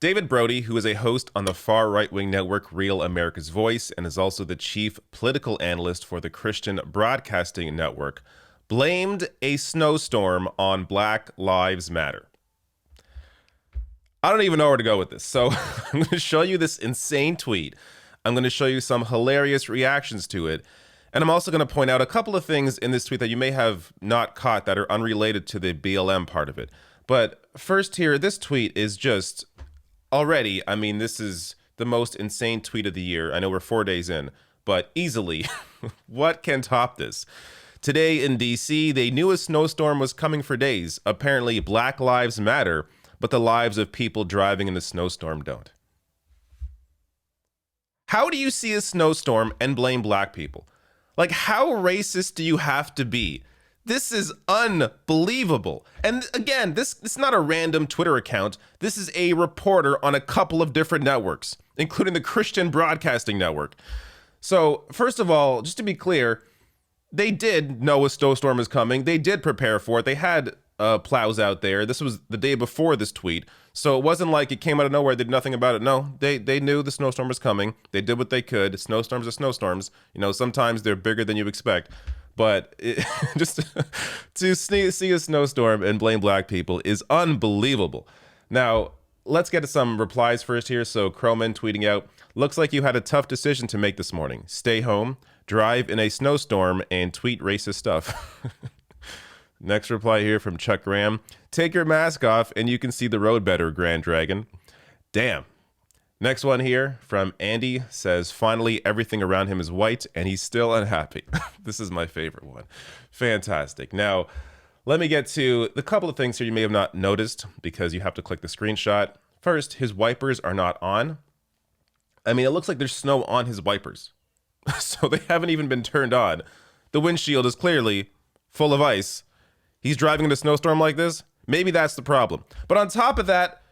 David Brody, who is a host on the far right-wing network Real America's Voice and is also the chief political analyst for the Christian Broadcasting Network, blamed a snowstorm on Black Lives Matter. I don't even know where to go with this. So I'm going to show you this insane tweet. I'm going to show you some hilarious reactions to it. And I'm also going to point out a couple of things in this tweet that you may have not caught that are unrelated to the BLM part of it. But first here, this tweet is just already, I mean, this is the most insane tweet of the year. I know we're 4 days in, but easily, what can top this? Today in DC, they knew a snowstorm was coming for days. Apparently, Black Lives Matter, but the lives of people driving in the snowstorm don't. How do you see a snowstorm and blame black people? Like, how racist do you have to be? This is unbelievable. And again, this is not a random Twitter account. This is a reporter on a couple of different networks, including the Christian Broadcasting Network. So first of all, just to be clear, they did know a snowstorm was coming. They did prepare for it. They had plows out there. This was the day before this tweet. So it wasn't like it came out of nowhere. They did nothing about it. No, they knew the snowstorm was coming. They did what they could. Snowstorms are snowstorms. You know, sometimes they're bigger than you expect. But just to see a snowstorm and blame black people is unbelievable. Now, let's get to some replies first here. So Croman tweeting out, looks like you had a tough decision to make this morning. Stay home, drive in a snowstorm, and tweet racist stuff. Next reply here from Chuck Graham. Take your mask off and you can see the road better, Grand Dragon. Damn. Next one here from Andy says, finally, everything around him is white and he's still unhappy. This is my favorite one. Fantastic. Now, let me get to the couple of things here you may have not noticed because you have to click the screenshot. First, his wipers are not on. I mean, it looks like there's snow on his wipers. So they haven't even been turned on. The windshield is clearly full of ice. He's driving in a snowstorm like this. Maybe that's the problem. But on top of that,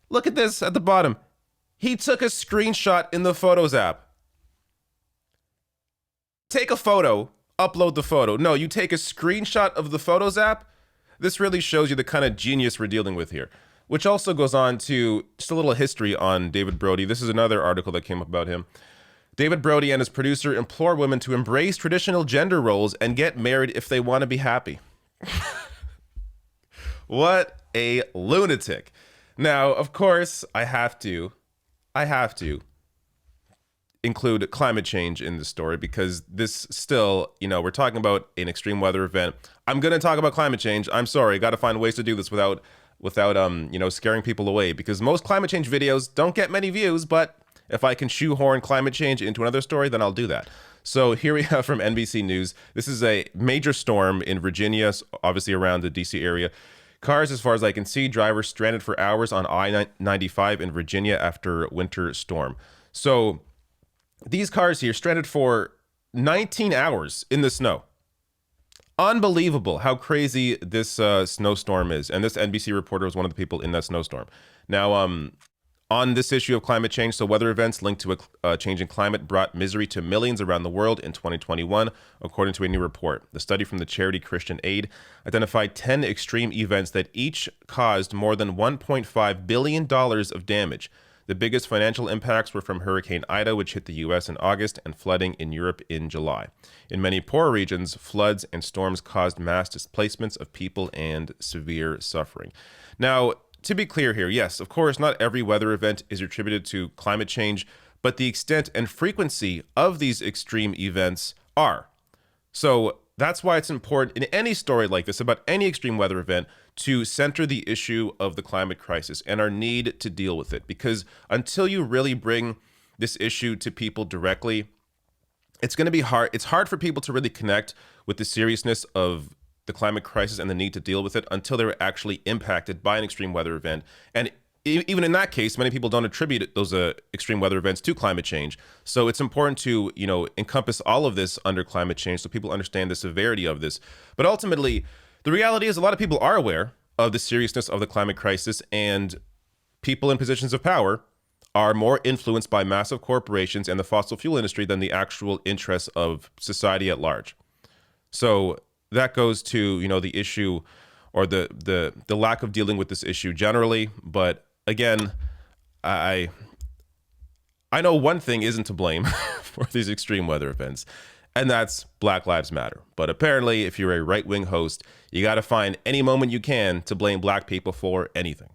look at this at the bottom. He took a screenshot in the Photos app. Take a photo, upload the photo. No, you take a screenshot of the Photos app. This really shows you the kind of genius we're dealing with here, which also goes on to just a little history on David Brody. This is another article that came up about him. David Brody and his producer implore women to embrace traditional gender roles and get married if they want to be happy. What a lunatic. Now, of course, I have to include climate change in the story because this still, you know, we're talking about an extreme weather event. I'm going to talk about climate change. I'm sorry. Got to find ways to do this without scaring people away because most climate change videos don't get many views, but if I can shoehorn climate change into another story, then I'll do that. So here we have from NBC News. This is a major storm in Virginia, obviously around the DC area. Cars, as far as I can see, drivers stranded for hours on I-95 in Virginia after winter storm. So these cars here stranded for 19 hours in the snow. Unbelievable how crazy this snowstorm is. And this NBC reporter was one of the people in that snowstorm. Now, on this issue of climate change, so weather events linked to a changing climate brought misery to millions around the world in 2021, according to a new report. The study from the charity Christian Aid identified 10 extreme events that each caused more than $1.5 billion of damage. The biggest financial impacts were from Hurricane Ida, which hit the U.S. in August, and flooding in Europe in July. In many poor regions, floods and storms caused mass displacements of people and severe suffering. Now, to be clear here, yes, of course, not every weather event is attributed to climate change, but the extent and frequency of these extreme events are. So that's why it's important in any story like this about any extreme weather event to center the issue of the climate crisis and our need to deal with it. Because until you really bring this issue to people directly, it's going to be hard. It's hard for people to really connect with the seriousness of the climate crisis and the need to deal with it until they were actually impacted by an extreme weather event. And even in that case, many people don't attribute those extreme weather events to climate change. So it's important to, encompass all of this under climate change so people understand the severity of this. But ultimately, the reality is a lot of people are aware of the seriousness of the climate crisis, and people in positions of power are more influenced by massive corporations and the fossil fuel industry than the actual interests of society at large. So that goes to, the issue or the lack of dealing with this issue generally. But again, I I know one thing isn't to blame for these extreme weather events, and that's Black Lives Matter. But apparently, if you're a right-wing host, you got to find any moment you can to blame black people for anything.